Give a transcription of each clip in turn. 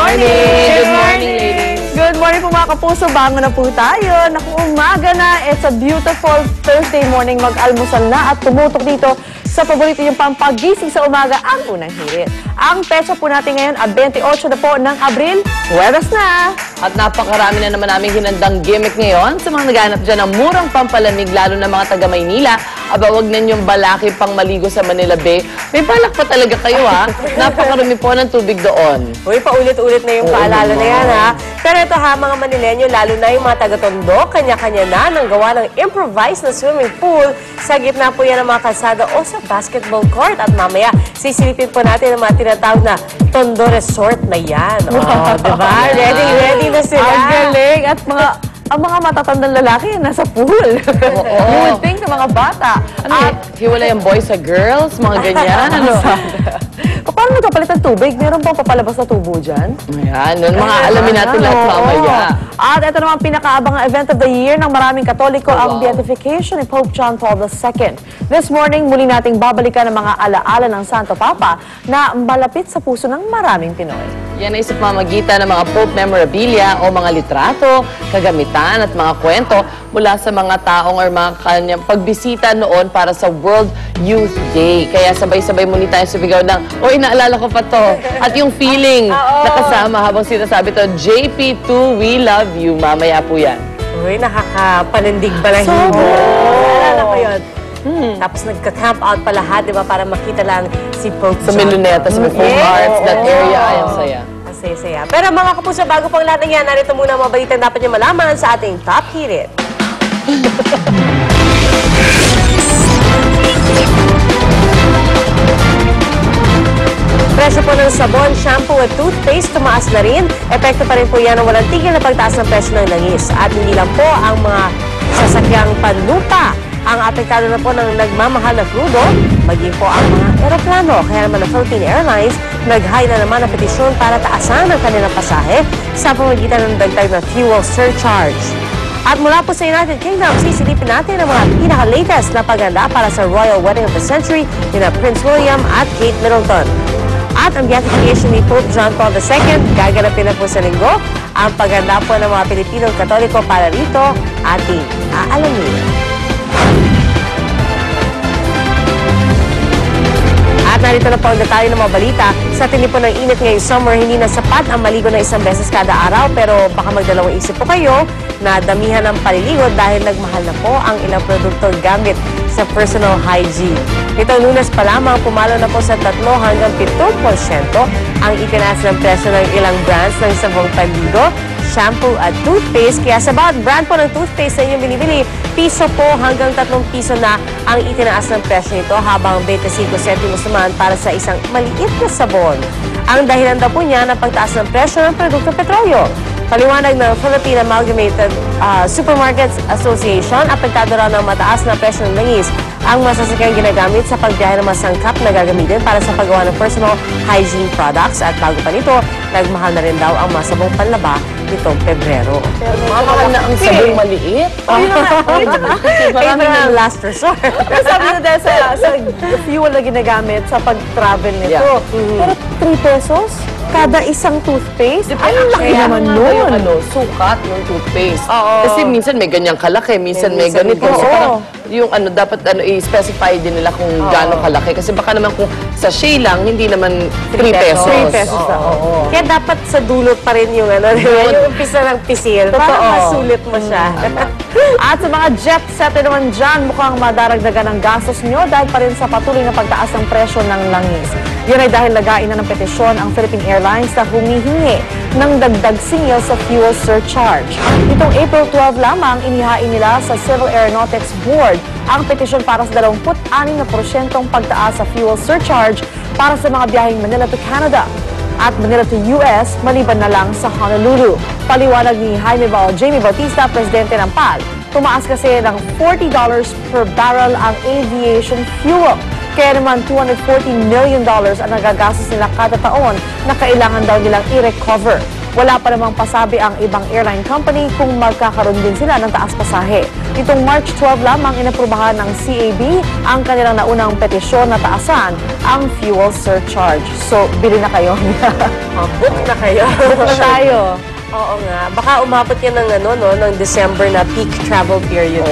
Good morning, ladies. Good morning po mga kapuso. Bangon na po tayo. Naku, umaga na. It's a beautiful Thursday morning. Mag-almusal na at tumutok dito sa paborito yung pampagising sa umaga, ang unang hirit. Ang petsa po natin ngayon ay 28 na po ng Abril. Huwebes na! At napakarami na naman namin hinandang gimmick ngayon sa mga naghanap dyan ng murang pampalamig, lalo na mga taga Maynila. Aba, wag na niyong balaki pang maligo sa Manila Bay. May balak pa talaga kayo, ha? Napakarami po ng tubig doon. Uy, paulit-ulit na yung paalala na yan, ha? Pero ito ha, mga Manileño, lalo na yung mga taga-Tondo, kanya-kanya na nang gawa ng improvised na swimming pool. Sa gitna po yan ng mga kalsada o sa basketball court. At mamaya, sisilipin po natin ang mga tinatawag na Tondo Resort na yan. Oh, diba? Ready na sila. Ang galing! At ang mga matatandang lalaki nasa pool. You would think ng mga bata. At hiwalay ang boys sa girls, mga ganyan. Paano nagkapalit ng tubig? Meron pong papalabas na tubo dyan? Ayan, mga alamin natin lahat mamaya. At ito naman pinakaabangang event of the year ng maraming Katoliko, ang beatification ni Pope John Paul II. This morning, muli nating babalikan ang mga alaala ng Santo Papa na malapit sa puso ng maraming Pinoy. Yan ay sa pamamagitan ng mga Pope memorabilia o mga litrato, kagamitan at mga kwento mula sa mga taong or mga kanyang pagbisita noon para sa World Youth Day. Kaya sabay-sabay muli tayo sumigaw ng, oy, naalala ko pa to. At yung feeling na kasama habang sinasabi to, JP2, we love you. Mamaya po yan. Uy, nakakapanindig balahibo. Naalala ko yun. Tapos nagka-camp out pa lahat, di ba, para makita lang si Pope Sa John. Miluneta, sa Full Hearts, that area, ay ang saya. Ang saya-saya. Pero mga kapuso, bago pang lahat ng yan, narito muna ang mga balitang dapat niyo malaman sa ating Top Hirit. Presyo po ng sabon, shampoo at toothpaste tumaas na rin. Epekto pa rin po yan ng walang tigil na pagtaas ng presyo ng langis. At hindi lang po ang mga sasakyang panlupa ang apektado na po ng nagmamahal na krudo, maging po ang mga eroplano. Kaya naman ang Philippine Airlines, nag-high na naman ang petisyon para taasan ang kanilang pasahe sa pamamagitan ng dagdag na fuel surcharge. At mula po sa United Kingdom, sisilipin natin ang mga pinaka-latest na paganda para sa Royal Wedding of the Century ni Prince William at Kate Middleton. At ang beatification ni Pope John Paul II, gaganapin na po sa linggo. Ang paganda po ng mga Pilipinong Katoliko para rito, ating aalamin. At narito na po ang detalye ng mga balita. Sa tinipo ng init ngayong summer, hindi na sapat ang maligo na isang beses kada araw. Pero baka magdalawang isip po kayo na damihan ng paliligo dahil nagmahal na po ang ilang produkto gamit sa personal hygiene. Ito Lunes pa lamang, pumalo na po sa 3 hanggang 7% ang itinaas ng presyo ng ilang brands ng sabong panligo, shampoo at toothpaste. Kaya sa bawat brand po ng toothpaste na inyong binibili, piso po hanggang 3 piso na ang itinaas ng presyo nito, habang 25 centimos naman para sa isang maliit na sabon. Ang dahilan daw po niya na pagtaas ng presyo ng produktong petrolyo. Paliwanag ng Philippine Amalgamated Supermarkets Association, apektado raw ng mataas na presyo ng langis ang masasakyang ginagamit sa pagbiyahe ng mga sangkap na gagamitin para sa paggawa ng personal hygiene products. At bago pa nito, nagmahal na rin daw ang mga sabong panlaba nitong Pebrero. Mamahal na ang sabong maliit. Ito na last resort. Sabi na dahil sa fuel na ginagamit sa pag-travel nito. Pero 3 pesos? Kada isang toothpaste? Ang laki naman nun. Sukat ng toothpaste. Oo. Kasi minsan may ganyang kalaki, minsan may ganito. So parang yung dapat i-specify din nila kung gaano kalaki. Kasi baka naman kung sa sachet lang, hindi naman 3 pesos. 3 pesos na. Kaya dapat sa dulot pa rin yung yung umpisa ng pisil. Para masulit mo siya. At sa mga jet set naman dyan, mukhang madaragdagan ang gastos nyo dahil pa rin sa patuloy na pagtaas ng presyo ng langis. Yun ay dahil nagain na ng petisyon ang Philippine Airlines na humihingi ng dagdag singil sa fuel surcharge. Itong April 12 lamang, inihain nila sa Civil Aeronautics Board ang petisyon para sa 26% pagtaas sa fuel surcharge para sa mga biyaheng Manila to Canada at Manila to US, maliban na lang sa Honolulu. Paliwanag ni Jamie Bautista, presidente ng PAL, tumaas kasi ng $40 per barrel ang aviation fuel. Kaya naman $240 million ang nagagastos nila kada taon na kailangan daw nilang i-recover. Wala pa namang pasabi ang ibang airline company kung magkakaroon din sila ng taas pasahe. Nitong March 12 lamang inaprubahan ng CAB ang kanilang naunang petisyon na taasan ang fuel surcharge. So, bili na kayo. Book na kayo. Book na tayo. Oo nga. Baka umabot yan ng, ng December na peak travel period.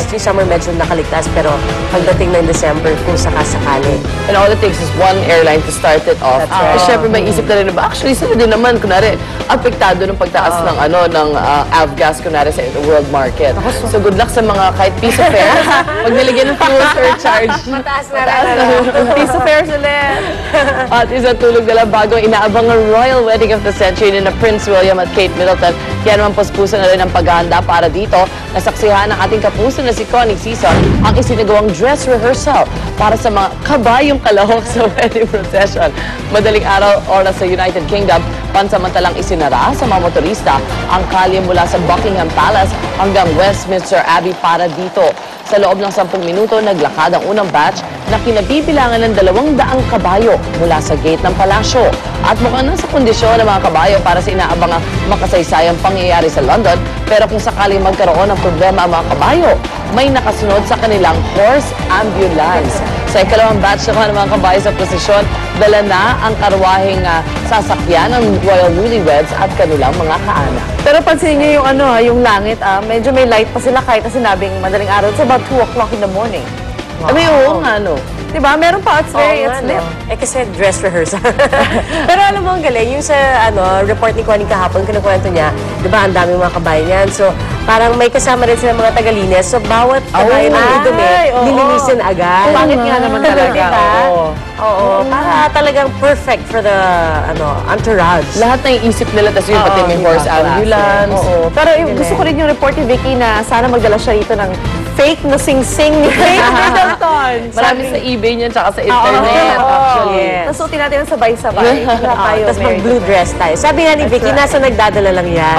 This summer medyo nakaligtas, pero pagdating ng December, kung sakasakali. And all it takes is one airline to start it off. That's right. Syempre may isip na rin na ba, actually sila din naman, kunwari, apektado ng pagtaas ng avgas, kunwari sa world market. So good luck sa mga kahit piece of fare. Pag nilagyan ng fuel surcharge. Mataas na rin. Piece of fares ulit. At isang tulog na lang bago inaabang ang royal wedding of the century ni na Prince William at Kate Middleton. Kaya naman puspuso na rin ang paghahanda para dito. Nasaksihan ng ating kapuso na si Connie Season ang isinagawang dress rehearsal para sa mga kabayong kalahok sa wedding procession. Madaling araw, oras sa United Kingdom, pansamantalang isinara sa mga motorista ang kalye mula sa Buckingham Palace hanggang Westminster Abbey para dito. Sa loob ng 10 minuto, naglakad ang unang batch na kinabibilangan ng 200 kabayo mula sa gate ng palasyo. At mukhang nasa kondisyon ng mga kabayo para sa inaabangang makasaysayang pangyayari sa London. Pero kung sakaling magkaroon ng problema ang mga kabayo, may nakasunod sa kanilang horse ambulance. Sa ikalawang batch naman ng mga kabayo sa prosesyon, dala na ang karwaheng sasakyan ng Royal Newlyweds at kanilang mga kaanak. Pero pansinin niyo yung yung langit, medyo may light pa sila kahit na sinabing madaling araw. It's about 2 o'clock in the morning. Wow. Oo nga, no? Diba? Meron pa, it's lit. Kasi dress rehearsal. Pero alam mo, ang galing, yung sa report ni Connie kahapon, kinukwento niya, di ba, ang daming mga kabayan yan. So, parang may kasama rin sila mga tagalinis. So, bawat kabayan na may dumi, lilinisin agad. Pangit nga naman talaga. Diba? Oo. Para talagang perfect for the entourage. Lahat na iisip nila, tapos yung pati may horse ambulance. Oo. Pero gusto ko rin yung report ni Vicky na sana magdala siya rito ng fake na sing-sing ni Kate Middleton. Marami sa eBay niyan, tsaka sa internet, actually. Yes. Tapos suotin natin ng sabay-sabay. Tapos mag-blue dress tayo. Sabi nga ni Vicky, nasa nagdadala lang yan.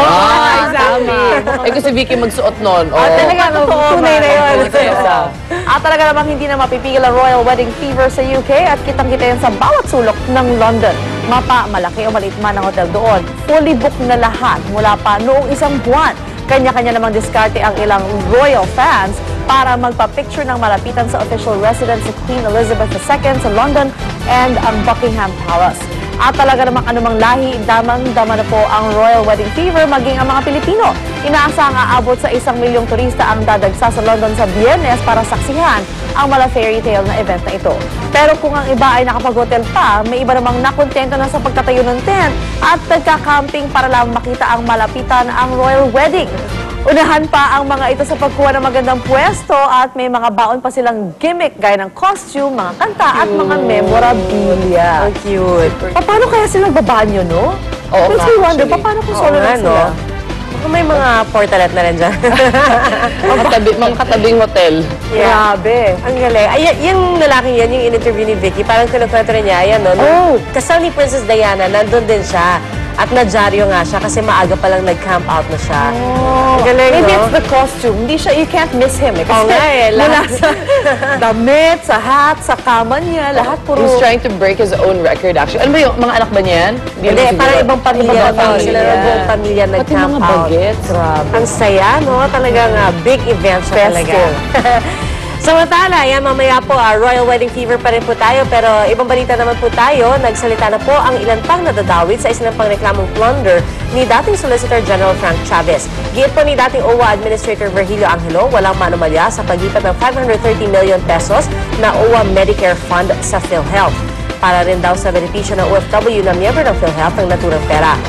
Exactly. Eh, kasi Vicky magsuot nun. Talaga, tunay na yun. Isa. At talaga namang hindi na mapipigil ang royal wedding fever sa UK at kitang-kita yan sa bawat sulok ng London. Mapa, malaki o maliit man ang hotel doon. Fully booked na lahat mula pa noong isang buwan. Kanya-kanya namang diskarte ang ilang royal fans para magpa-picture ng malapitan sa official residence ni Queen Elizabeth II sa London and ang Buckingham Palace. At talaga namang anumang lahi, damang-dama na po ang royal wedding fever maging ang mga Pilipino. Inaasang aabot sa 1 milyong turista ang dadagsa sa London sa Biyernes para saksihan ang mala fairy tale na event na ito. Pero kung ang iba ay nakapag-hotel pa, may iba namang nakontento na sa pagtatayo ng tent at nagka-camping para lang makita ang malapitan ang royal wedding. Unahan pa ang mga ito sa pagkuha ng magandang pwesto at may mga baon pa silang gimmick gaya ng costume, mga kanta at mga memorabilia. Ang cute. Paano kaya sila magbabanyo, no? Oo Makes nga, me wonder, actually. paano kung solo lang sila? Baka may mga portalet na rin dyan. Mga katabing hotel. Grabe. Ang galing. Ay, yung lalaking yan, yung in-interview ni Vicky, parang kinukwento rin niya, ayan, no? Kasal ni Princess Diana, nandun din siya. At nadyaryo nga siya kasi maaga pa lang nag-camp out na siya. Ang galing, Maybe no? it's the costume. Hindi siya, you can't miss him. Eh. Oo nga eh, mula lahat. sa damit, sa hat, sa kama niya, lahat puro... He's trying to break his own record, actually. Ano ba yung mga anak ba niya yan? Hindi, parang ibang pamilya. Ibang pamilya. Sila ng buong pamilya Pati nag-camp mga out. bagets. Ang saya, no? Talagang big event siya talaga. Samantala, yan mamaya po, royal wedding fever pa rin po tayo. Pero ibang balita naman po tayo, nagsalita na po ang ilan pang nadadawit sa isang pangreklamong plunder ni dating Solicitor General Frank Chavez. Giit po ni dating OWA Administrator Virgilio Angelo, walang manomalya sa pagitan ng 530 million pesos na OWA Medicare Fund sa PhilHealth. Para rin daw sa benepisyo ng OFW na miyembro ng PhilHealth ang naturang pera.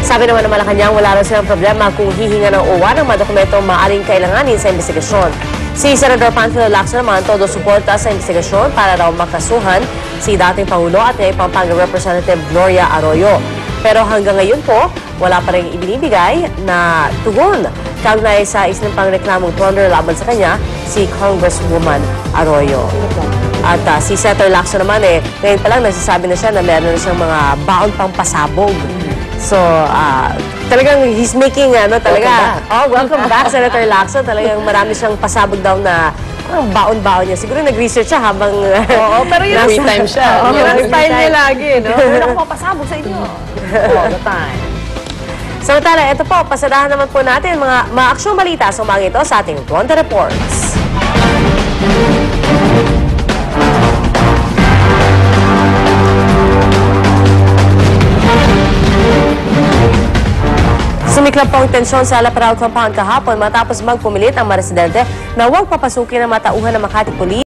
Sabi naman ng Malacanang, wala rin silang problema kung hihinga ng OWA ng mga dokumentong maaaring kailanganin sa investigasyon. Si Senador Panfilo Lacson naman, todo suporta sa investigasyon para raw makasuhan si dating Pangulo at ngayon Pampanga Representative Gloria Arroyo. Pero hanggang ngayon po, wala pa rin ibinibigay na tugon kaugnay sa isang pangreklamong plunder laban sa kanya, si Congresswoman Arroyo. At si Senator Lacson naman ngayon pa lang nagsasabi na siya na meron na siyang mga baon pang pasabog So, talagang he's making, talaga. Welcome back. Welcome back, Senator Lacson. Talagang marami siyang pasabog daw na baon-baon niya. Siguro nag-research siya habang... Oo, pero yun Free time siya. Oo, Yun yun ang ang free style time. niya lagi, no? Pero ako papasabog sa inyo. All the time. Samantala, ito po, pasadahan naman po natin mga aksyong balita sa umaga ito sa ating Ronda Reports. Sumiklab po ang tensyon sa Alaparao Compound kahapon matapos magpumilit ang mga residente na huwag papasukin ang matauhan ng Makati Police.